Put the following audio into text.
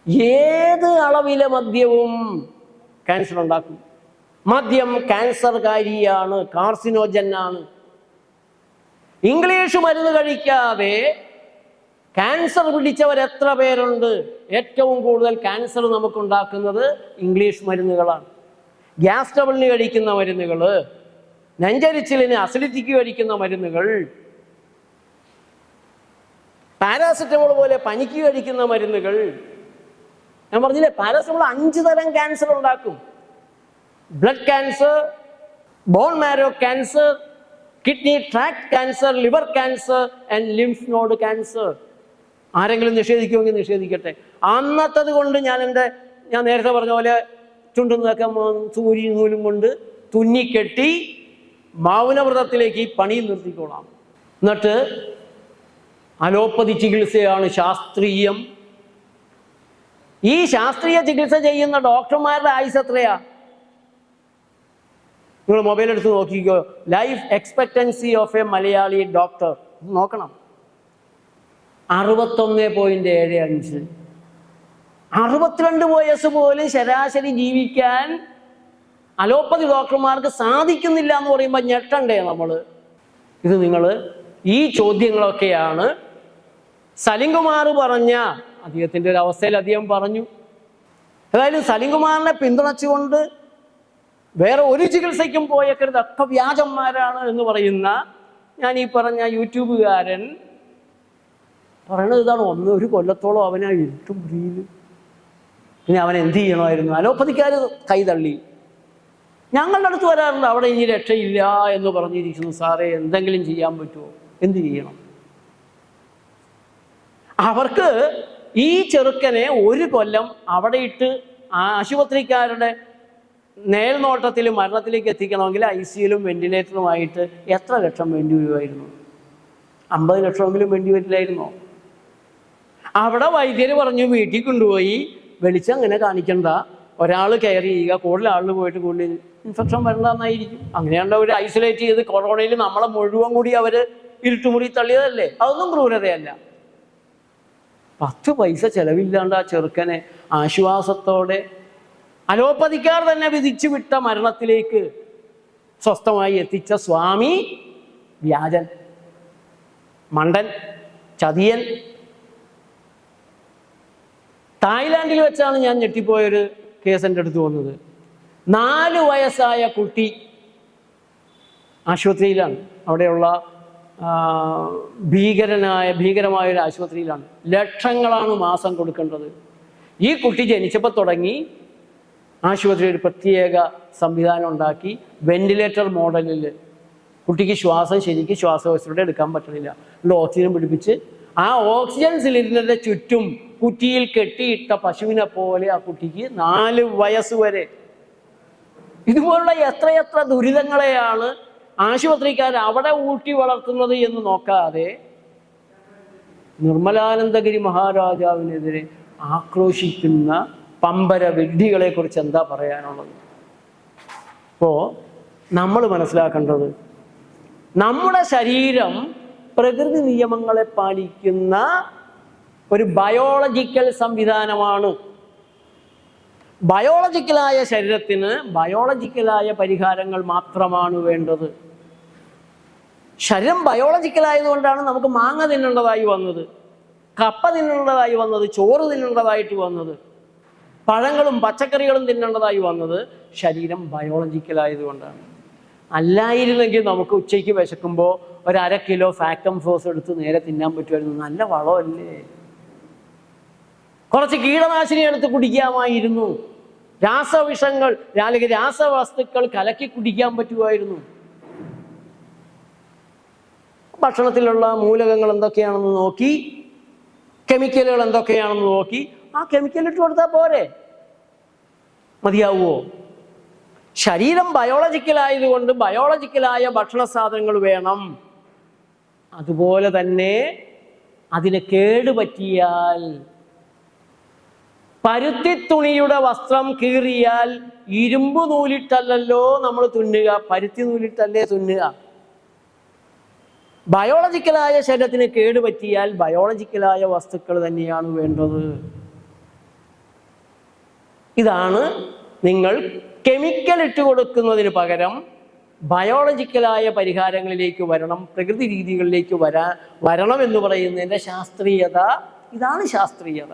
ഏത് അളവിലെ മദ്യവും ക്യാൻസർ ഉണ്ടാക്കും. മദ്യം ക്യാൻസർകാരിയാണ്, കാർസിനോജനാണ്. ഇംഗ്ലീഷ് മരുന്ന് കഴിക്കാതെ ക്യാൻസർ പിടിച്ചവർ എത്ര പേരുണ്ട്? ഏറ്റവും കൂടുതൽ ക്യാൻസർ നമുക്കുണ്ടാക്കുന്നത് ഇംഗ്ലീഷ് മരുന്നുകളാണ്. ഗ്യാസ് ട്രബിളിന് കഴിക്കുന്ന മരുന്നുകൾ, നെഞ്ചരിച്ചിലിന് അസിഡിറ്റിക്ക് കഴിക്കുന്ന മരുന്നുകൾ, പാരാസെറ്റമോൾ പോലെ പനിക്ക് കഴിക്കുന്ന മരുന്നുകൾ. ഞാൻ പറഞ്ഞില്ലേ, പാരാസെറ്റമോൾ 5 തരം ക്യാൻസർ ഉണ്ടാക്കും. Blood cancer, bone marrow cancer, kidney tract cancer, liver cancer and lymph node cancer. ആരെങ്കിലും നിഷേധിക്കുമെങ്കിൽ നിഷേധിക്കട്ടെ. അന്നത്തത് കൊണ്ട് ഞാൻ നേരത്തെ പറഞ്ഞ പോലെ ചുണ്ടുന്നതൊക്കെ സൂരി നൂലും കൊണ്ട് തുന്നിക്കെട്ടി മൗനവ്രതത്തിലേക്ക് ഈ പണിയിൽ നിർത്തിക്കോളാം. എന്നിട്ട് അലോപ്പതി ചികിത്സയാണ് ശാസ്ത്രീയം. ഈ ശാസ്ത്രീയ ചികിത്സ ചെയ്യുന്ന ഡോക്ടർമാരുടെ ആയുസ് എത്രയാ? നിങ്ങൾ മൊബൈൽ എടുത്ത് നോക്കിക്കോ. Life expectancy of A Malayali doctor നോക്കണം, 61.75. 62 വയസ്സ് പോലും ശരാശരി ജീവിക്കാൻ അലോപ്പതി ഡോക്ടർമാർക്ക് സാധിക്കുന്നില്ല എന്ന് പറയുമ്പോൾ ഞെട്ടണ്ടേ നമ്മൾ? ഇത് നിങ്ങൾ ഈ ചോദ്യങ്ങളൊക്കെയാണ് സലിംകുമാർ പറഞ്ഞ അദ്ദേഹത്തിൻ്റെ ഒരു അവസ്ഥയിൽ അദ്ദേഹം പറഞ്ഞു. ഏതായാലും സലിംകുമാറിനെ പിന്തുണച്ചുകൊണ്ട് വേറെ ഒരു ചികിത്സയ്ക്കും പോയേക്കരുത്, ഒക്കെ വ്യാജന്മാരാണ് എന്ന് പറയുന്ന ഞാൻ ഈ പറഞ്ഞ യൂട്യൂബുകാരൻ പറയണത് ഇതാണ്. ഒരു കൊല്ലത്തോളം അവനാ ഇരുട്ടുമുറിയിൽ. പിന്നെ അവൻ എന്ത് ചെയ്യണമായിരുന്നു? അലോപ്പതിക്കാർ കൈതള്ളി. ഞങ്ങളുടെ അടുത്ത് വരാറുണ്ട്, അവിടെ ഇനി രക്ഷയില്ല എന്ന് പറഞ്ഞിരിക്കുന്നു. സാറേ, എന്തെങ്കിലും ചെയ്യാൻ പറ്റുമോ? എന്ത് ചെയ്യണം? അവർക്ക് ഈ ചെറുക്കനെ 1 കൊല്ലം അവിടെ ഇട്ട് ആശുപത്രിക്കാരുടെ നേൽനോട്ടത്തിൽ മരണത്തിലേക്ക് എത്തിക്കണമെങ്കിൽ ICUലും വെന്റിലേറ്ററുമായിട്ട് എത്ര ലക്ഷം വേണ്ടി വരുമായിരുന്നു? 50 ലക്ഷമെങ്കിലും വേണ്ടി വരില്ലായിരുന്നോ? അവിടെ വൈദ്യർ പറഞ്ഞു, വീട്ടിൽ കൊണ്ടുപോയി വെളിച്ചം അങ്ങനെ കാണിക്കണ്ട, ഒരാൾ കെയർ ചെയ്യുക, കൂടുതൽ ആളിൽ പോയിട്ട് കൂടുതൽ ഇൻഫെക്ഷൻ വരണ്ടെന്നായിരിക്കും. അങ്ങനെയാണ്ട് അവർ ഐസൊലേറ്റ് ചെയ്ത് കൊറോണയിൽ നമ്മളെ മുഴുവൻ കൂടി അവർ ഇരുട്ടുമുറി തള്ളിയതല്ലേ? അതൊന്നും ക്രൂരതയല്ല. 10 പൈസ ചെലവില്ലാണ്ട് ആ ചെറുക്കനെ ആശ്വാസത്തോടെ അലോപ്പതിക്കാർ തന്നെ വിധിച്ചു വിട്ട മരണത്തിലേക്ക് സ്വസ്ഥമായി എത്തിച്ച സ്വാമി വ്യാജൻ, മണ്ടൻ, ചതിയൻ. തായ്ലാൻഡിൽ വെച്ചാണ് ഞാൻ ഞെട്ടിപ്പോയൊരു കേസ് എൻ്റെ അടുത്ത് വന്നത്. 4 വയസ്സായ കുട്ടി ആശുപത്രിയിലാണ്. അവിടെയുള്ള ഭീകരമായ ഒരു ആശുപത്രിയിലാണ്. ലക്ഷങ്ങളാണ് മാസം കൊടുക്കേണ്ടത്. ഈ കുട്ടി ജനിച്ചപ്പോൾ തുടങ്ങി ആശുപത്രി ഒരു പ്രത്യേക സംവിധാനം ഉണ്ടാക്കി, വെന്റിലേറ്റർ മോഡലിൽ. കുട്ടിക്ക് ശരിക്കും ശ്വാസകോശത്തിലൂടെ എടുക്കാൻ പറ്റണില്ല. ഓക്സിജൻ പിടിപ്പിച്ച് ആ ഓക്സിജൻ സിലിണ്ടറിന്റെ ചുറ്റും കുറ്റിയിൽ കെട്ടിയിട്ട പശുവിനെ പോലെ ആ കുട്ടിക്ക് 4 വയസ്സ് വരെ. ഇതുപോലുള്ള എത്രയെത്ര ദുരിതങ്ങളെയാണ് ആശുപത്രിക്കാർ അവിടെ ഊട്ടി വളർത്തുന്നത് എന്ന് നോക്കാതെ നിർമ്മലാനന്ദഗിരി മഹാരാജാവിനെതിരെ ആക്രോശിക്കുന്ന പമ്പര വിഡ്ഢികളെ കുറിച്ച് എന്താ പറയാനുള്ളത്? അപ്പോൾ നമ്മൾ മനസ്സിലാക്കേണ്ടത്, നമ്മുടെ ശരീരം പ്രകൃതി നിയമങ്ങളെ പാലിക്കുന്ന ഒരു ബയോളജിക്കൽ സംവിധാനമാണ്. ബയോളജിക്കലായ ശരീരത്തിന് ബയോളജിക്കലായ പരിഹാരങ്ങൾ മാത്രമാണ് വേണ്ടത്. ശരീരം ബയോളജിക്കലായതുകൊണ്ടാണ് നമുക്ക് മാങ്ങ തിന്നേണ്ടതായി വന്നത്, കപ്പ തിന്നേണ്ടതായി വന്നത്, ചോറ് തിന്നേണ്ടതായിട്ട് വന്നത്, പഴങ്ങളും പച്ചക്കറികളും തിന്നേണ്ടതായി വന്നത്. ശരീരം ബയോളജിക്കലായതുകൊണ്ടാണ്. അല്ലായിരുന്നെങ്കിൽ നമുക്ക് ഉച്ചയ്ക്ക് വിശക്കുമ്പോൾ 1/2 കിലോ ഫാക്ടം ഫോസ് എടുത്ത് നേരെ തിന്നാൻ പറ്റുമായിരുന്നു. നല്ല വളമല്ലേ? കുറച്ച് കീടനാശിനി എടുത്ത് കുടിക്കാമായിരുന്നു. രാസവിഷങ്ങൾ അല്ലെങ്കിൽ രാസവസ്തുക്കൾ കലക്കി കുടിക്കാൻ പറ്റുമായിരുന്നു. ഭക്ഷണത്തിലുള്ള മൂലകങ്ങൾ എന്തൊക്കെയാണെന്ന് നോക്കി, കെമിക്കലുകൾ എന്തൊക്കെയാണെന്ന് നോക്കി ആ കെമിക്കൽ ഇട്ട് കൊടുത്താൽ പോരെ? മതിയാവുമോ? ശരീരം ബയോളജിക്കലായതുകൊണ്ട് ബയോളജിക്കലായ ഭക്ഷണ സാധനങ്ങൾ വേണം. അതുപോലെ തന്നെ അതിന് കേടുപറ്റിയാൽ, പരുത്തി തുണിയുടെ വസ്ത്രം കീറിയാൽ ഇരുമ്പ് നൂലിട്ടല്ലോ നമ്മൾ തുന്നുക, പരുത്തി നൂലിട്ടല്ലേ തുന്നുക. ബയോളജിക്കലായ ശരീരത്തിന് കേടുപറ്റിയാൽ ബയോളജിക്കലായ വസ്തുക്കൾ തന്നെയാണ് വേണ്ടത്. ഇതാണ് നിങ്ങൾ കെമിക്കൽ ഇട്ട് കൊടുക്കുന്നതിന് പകരം ബയോളജിക്കലായ പരിഹാരങ്ങളിലേക്ക് വരണം, പ്രകൃതി രീതികളിലേക്ക് വരണം എന്ന് പറയുന്നതിൻ്റെ ശാസ്ത്രീയത. ഇതാണ് ശാസ്ത്രീയത.